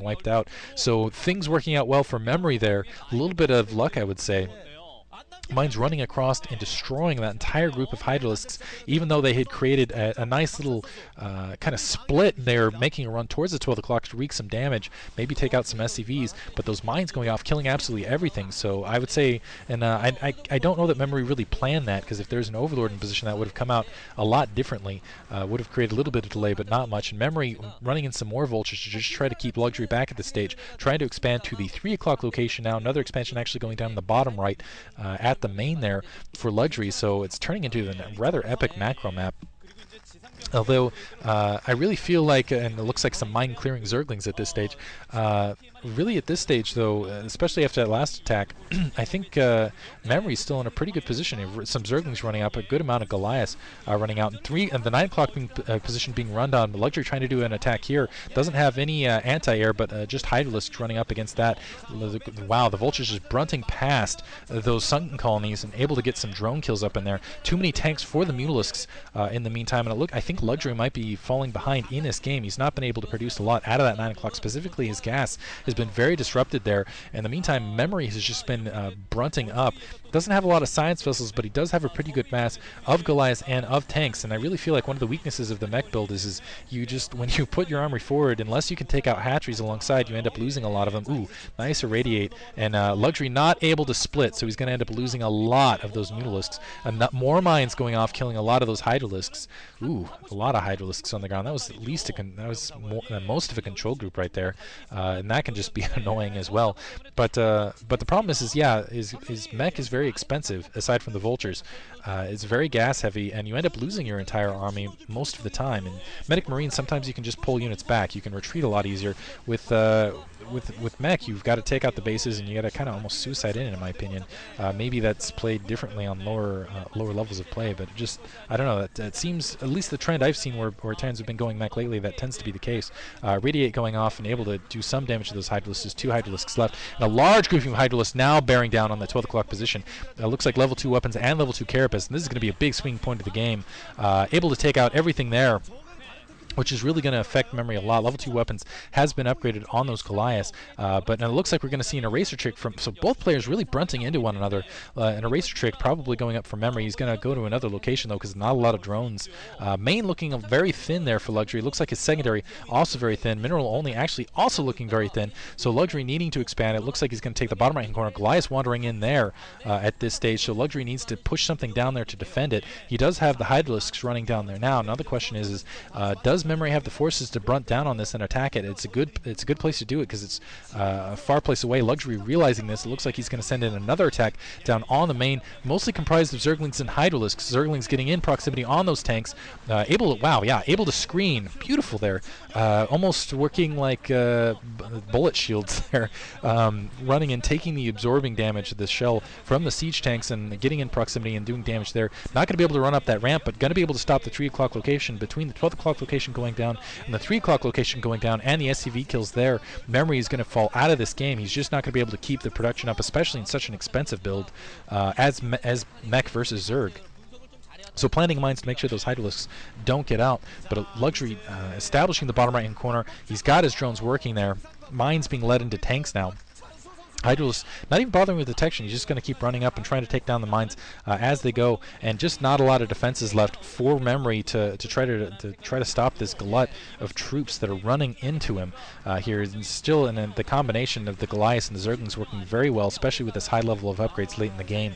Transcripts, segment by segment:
wiped out. So things working out well for Memory there. A little bit of luck, I would say. Mines running across and destroying that entire group of Hydralisks, even though they had created a nice little kind of split. They're making a run towards the 12 o'clock to wreak some damage, maybe take out some SCVs, but those mines going off, killing absolutely everything. So I would say, and I don't know that Memory really planned that, because if there's an Overlord in position, that would have come out a lot differently, would have created a little bit of delay, but not much. And Memory running in some more vultures to just try to keep Luxury back at this stage, trying to expand to the 3 o'clock location now. Another expansion actually going down in the bottom right at the main there for Luxury, so it's turning into a rather epic macro map. Although I really feel like, and it looks like some mine clearing Zerglings at this stage. Really at this stage though, especially after that last attack, I think Memory's still in a pretty good position. Some Zerglings running up, a good amount of Goliaths running out, and the 9 o'clock position being run down. Luxury trying to do an attack here. Doesn't have any anti-air, but just Hydralisks running up against that. Wow, the Vultures just brunting past those sunken colonies and able to get some drone kills up in there. Too many tanks for the Mutalisks in the meantime, and I think Luxury might be falling behind in this game. He's not been able to produce a lot out of that 9 o'clock, specifically his gas has been very disrupted there. In the meantime, Memory has just been brunting up. Doesn't have a lot of science vessels, but he does have a pretty good mass of Goliaths and of tanks, and I really feel like one of the weaknesses of the mech build is you just, when you put your armory forward, unless you can take out hatcheries alongside, you end up losing a lot of them. Ooh, nice irradiate, and Luxury not able to split, so he's going to end up losing a lot of those Mutalisks. More mines going off, killing a lot of those Hydralisks. Ooh, a lot of Hydralisks on the ground. That was at least most of a control group right there, and that can just be annoying as well. But the problem is his mech is very expensive. Aside from the Vultures, it's very gas heavy, and you end up losing your entire army most of the time. And Medic Marine, sometimes you can just pull units back. You can retreat a lot easier. With mech, you've got to take out the bases, and you got to kind of almost suicide in my opinion. Maybe that's played differently on lower levels of play, but just, I don't know, that seems, at least the trend I've seen where Terrans have been going mech lately, that tends to be the case. Radiate going off and able to do some damage to those Hydralisks. There's 2 Hydralisks left, and a large grouping of Hydralisks now bearing down on the 12 o'clock position. Looks like level 2 weapons and level 2 carapace, and this is going to be a big swing point of the game. Able to take out everything there, which is really going to affect Memory a lot. Level 2 weapons has been upgraded on those Goliaths, but it looks like we're going to see an eraser trick so both players really brunting into one another. An eraser trick probably going up for Memory. He's going to go to another location though, because not a lot of drones. Main looking very thin there for Luxury. Looks like his secondary also very thin. Mineral only actually also looking very thin. So Luxury needing to expand. It looks like he's going to take the bottom right hand corner. Goliath wandering in there at this stage. So Luxury needs to push something down there to defend it. He does have the Hydralisks running down there now. Now the question is does Memory have the forces to brunt down on this and attack it? It's a good place to do it, because it's a far place away. Luxury realizing this, it looks like he's going to send in another attack down on the main, mostly comprised of Zerglings and Hydralisks. Zerglings getting in proximity on those tanks, able to screen. Beautiful there, almost working like bullet shields there, running and taking the absorbing damage of this shell from the siege tanks and getting in proximity and doing damage there. Not going to be able to run up that ramp, but going to be able to stop the 3 o'clock location. Between the 12 o'clock location going down and the 3 o'clock location going down and the SCV kills there, Memory is going to fall out of this game. He's just not going to be able to keep the production up, especially in such an expensive build as mech versus Zerg. So planting mines to make sure those Hydralisks don't get out, but Luxury establishing the bottom right hand corner. He's got his drones working there. Mines being led into tanks now. Hydralisk not even bothering with detection. He's just going to keep running up and trying to take down the mines as they go, and just not a lot of defenses left for Memory to try to stop this glut of troops that are running into him here. And still, and the combination of the Goliaths and the Zerglings working very well, especially with this high level of upgrades late in the game.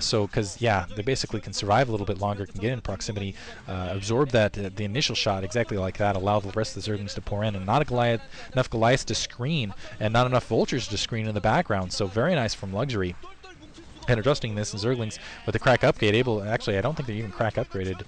So, because they basically can survive a little bit longer, can get in proximity, absorb that the initial shot exactly like that, allow the rest of the Zerglings to pour in, and not enough Goliaths to screen, and not enough Vultures to screen in the background. So very nice from Luxury. And adjusting this, and Zerglings with the crack upgrade, actually I don't think they're even crack upgraded,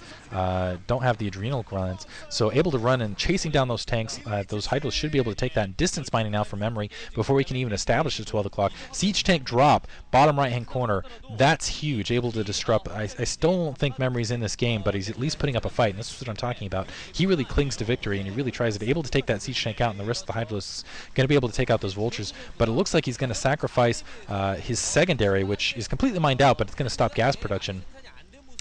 don't have the adrenal glands, so able to run and chasing down those tanks. Those Hydrals should be able to take that, and distance mining now for Memory before we can even establish the 12 o'clock. Siege tank drop, bottom right hand corner, that's huge, able to disrupt. I still don't think Memory's in this game, but he's at least putting up a fight, and this is what I'm talking about. He really clings to victory, and he really tries it, able to take that siege tank out, and the rest of the Hydrals going to be able to take out those Vultures, but it looks like he's going to sacrifice his secondary, which is completely mined out, but it's going to stop gas production.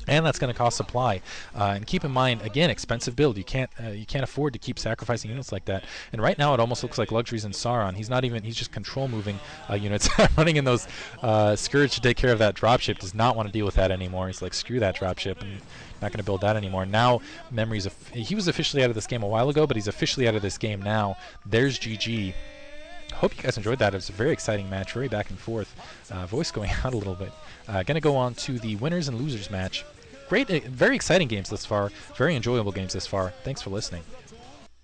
and that's going to cost supply. And keep in mind, again, expensive build. You can't afford to keep sacrificing units like that. And right now, it almost looks like luxuries in Sauron. He's just control moving units, running in those Scourge to take care of that dropship. Does not want to deal with that anymore. He's like, screw that dropship, and not going to build that anymore. Now, Memory's he was officially out of this game a while ago, but he's officially out of this game now. There's GG. Hope you guys enjoyed that. It was a very exciting match, very back and forth. Voice going out a little bit. Going to go on to the winners and losers match. Great, very exciting games thus far. Very enjoyable games thus far. Thanks for listening.